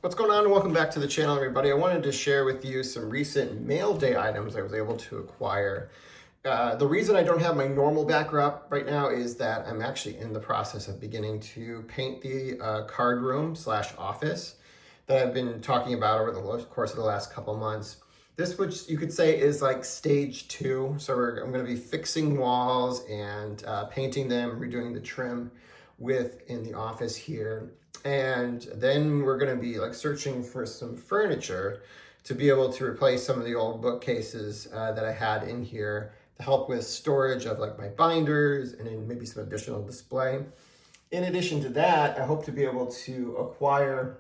What's going on, and welcome back to the channel, everybody. I wanted to share with you some recent mail day items I was able to acquire. The reason I don't have my normal backdrop right now is that I'm actually in the process of beginning to paint the card room / office that I've been talking about over the course of the last couple months. This, which you could say is like stage 2. So I'm going to be fixing walls and painting them, redoing the trim in the office here. And then we're going to be like searching for some furniture to be able to replace some of the old bookcases that I had in here to help with storage of like my binders and then maybe some additional display. In addition to that, I hope to be able to acquire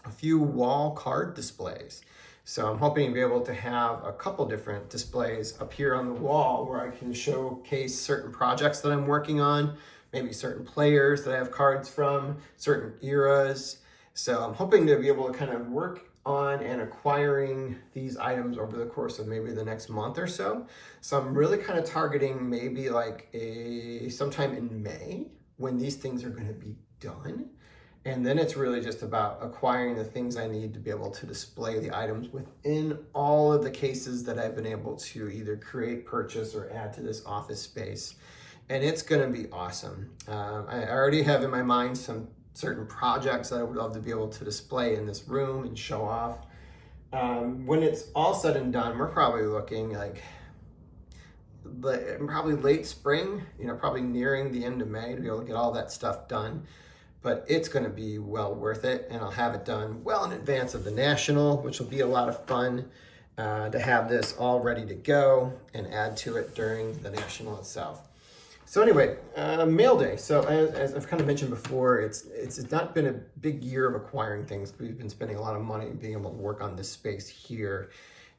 a few wall card displays. So I'm hoping to be able to have a couple different displays up here on the wall where I can showcase certain projects that I'm working on, maybe certain players that I have cards from, certain eras. So I'm hoping to be able to kind of work on and acquiring these items over the course of maybe the next month or so. So I'm really kind of targeting maybe like sometime in May when these things are going to be done. And then it's really just about acquiring the things I need to be able to display the items within all of the cases that I've been able to either create, purchase, or add to this office space. And it's going to be awesome. I already have in my mind some certain projects that I would love to be able to display in this room and show off. When it's all said and done, we're probably looking like probably late spring, probably nearing the end of May to be able to get all that stuff done. But it's going to be well worth it, and I'll have it done well in advance of the National, which will be a lot of fun to have this all ready to go and add to it during the National itself. So anyway, mail day. So as I've kind of mentioned before, it's not been a big year of acquiring things. We've been spending a lot of money being able to work on this space here,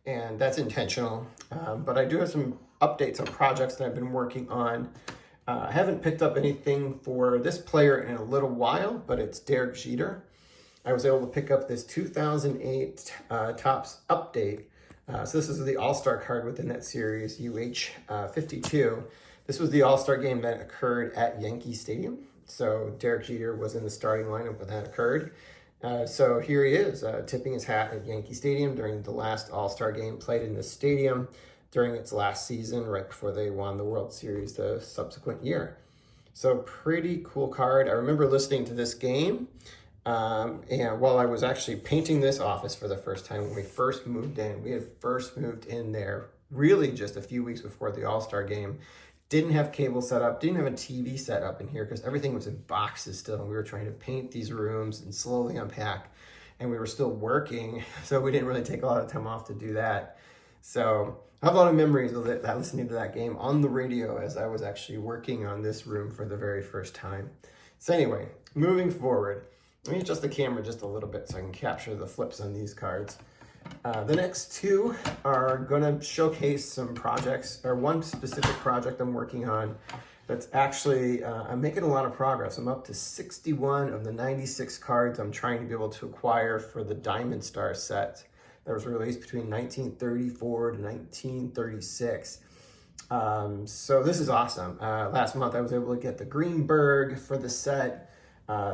and that's intentional. But I do have some updates on projects that I've been working on. I haven't picked up anything for this player in a little while, but it's Derek Jeter. I was able to pick up this 2008 Topps update. So this is the All-Star card within that series, UH52. This was the All-Star game that occurred at Yankee Stadium. So Derek Jeter was in the starting lineup when that occurred. So here he is, tipping his hat at Yankee Stadium during the last All-Star game played in this stadium during its last season, right before they won the World Series the subsequent year. So pretty cool card. I remember listening to this game, and while I was actually painting this office for the first time when we first moved in, we had first moved in there really just a few weeks before the All-Star game. Didn't have cable set up, didn't have a TV set up in here because everything was in boxes still, and we were trying to paint these rooms and slowly unpack, and we were still working, so we didn't really take a lot of time off to do that. So I have a lot of memories of that, listening to that game on the radio as I was actually working on this room for the very first time. So anyway, moving forward, let me adjust the camera just a little bit so I can capture the flips on these cards. The next two are going to showcase some projects, or one specific project I'm working on that's actually, I'm making a lot of progress. I'm up to 61 of the 96 cards I'm trying to be able to acquire for the Diamond Star set that was released between 1934 to 1936. So this is awesome. Last month I was able to get the Greenberg for the set.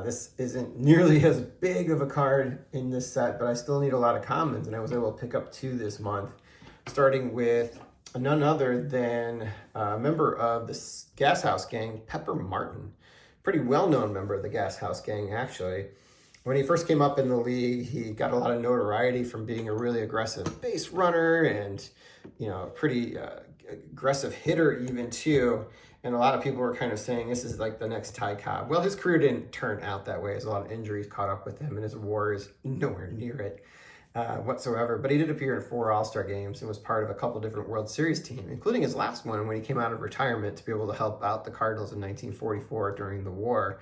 This isn't nearly as big of a card in this set, but I still need a lot of commons, and I was able to pick up 2 this month, starting with none other than a member of the Gas House Gang, Pepper Martin. Pretty well-known member of the Gas House Gang, actually. When he first came up in the league, he got a lot of notoriety from being a really aggressive base runner and, a pretty aggressive hitter even too. And a lot of people were kind of saying this is like the next Ty Cobb. Well, his career didn't turn out that way. There's a lot of injuries caught up with him, and his WAR is nowhere near it whatsoever. But he did appear in 4 All-Star games and was part of a couple different World Series teams, including his last one when he came out of retirement to be able to help out the Cardinals in 1944 during the war.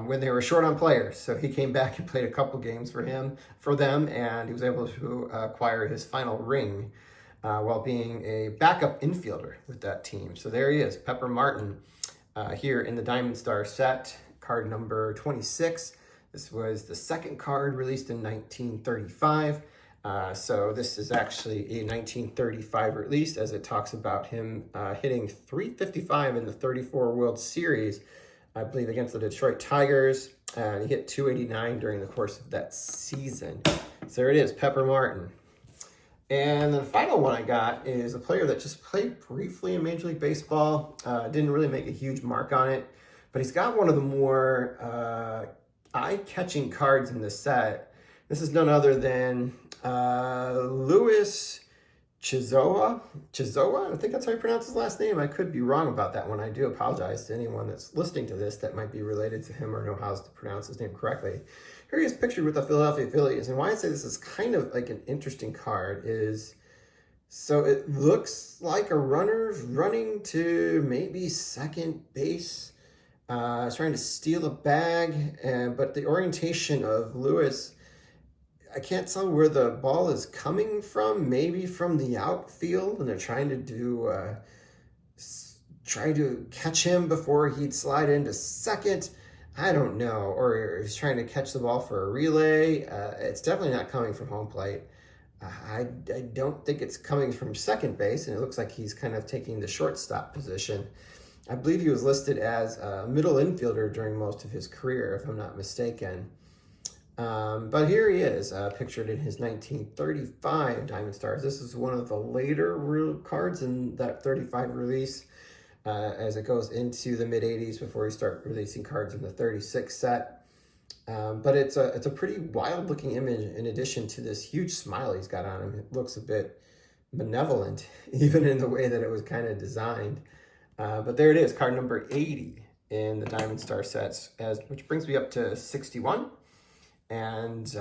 When they were short on players. So he came back and played a couple games for them, and he was able to acquire his final ring while being a backup infielder with that team. So there he is, Pepper Martin, here in the Diamond Star set, card number 26. This was the second card released in 1935. So this is actually a 1935 release, as it talks about him hitting .355 in the 34 World Series, I believe against the Detroit Tigers, and he hit 289 during the course of that season. So there it is, Pepper Martin. And the final one I got is a player that just played briefly in Major League Baseball. Didn't really make a huge mark on it, but he's got one of the more eye-catching cards in the set. This is none other than Luis Chizoa, I think that's how you pronounce his last name. I could be wrong about that one. I do apologize to anyone that's listening to this that might be related to him or know how to pronounce his name correctly. Here he is pictured with the Philadelphia Phillies. And why I say this is kind of like an interesting card is, so it looks like a runner's running to maybe second base. Trying to steal a bag, but the orientation of Lewis, I can't tell where the ball is coming from. Maybe from the outfield, and they're trying to try to catch him before he'd slide into second. I don't know, or he's trying to catch the ball for a relay. It's definitely not coming from home plate. I don't think it's coming from second base, and it looks like he's kind of taking the shortstop position. I believe he was listed as a middle infielder during most of his career, if I'm not mistaken. But here he is, pictured in his 1935 Diamond Stars. This is one of the later cards in that 35 release, as it goes into the mid-80s before he started releasing cards in the 36 set. But it's a pretty wild-looking image in addition to this huge smile he's got on him. It looks a bit malevolent, even in the way that it was kind of designed. But there it is, card number 80 in the Diamond Star sets, which brings me up to 61. And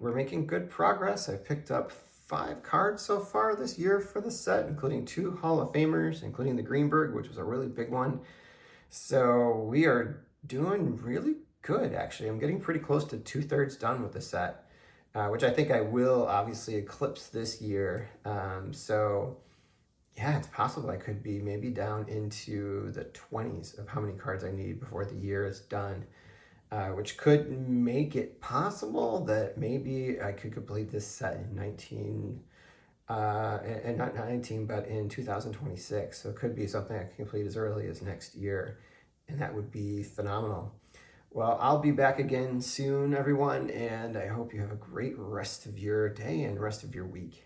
we're making good progress. I've picked up 5 cards so far this year for the set, including 2 Hall of Famers, including the Greenberg, which was a really big one. So we are doing really good, actually. I'm getting pretty close to 2/3 done with the set, which I think I will obviously eclipse this year. So yeah, it's possible I could be maybe down into the 20s of how many cards I need before the year is done. Which could make it possible that maybe I could complete this set in not 19, but in 2026. So it could be something I can complete as early as next year, and that would be phenomenal. Well, I'll be back again soon, everyone, and I hope you have a great rest of your day and rest of your week.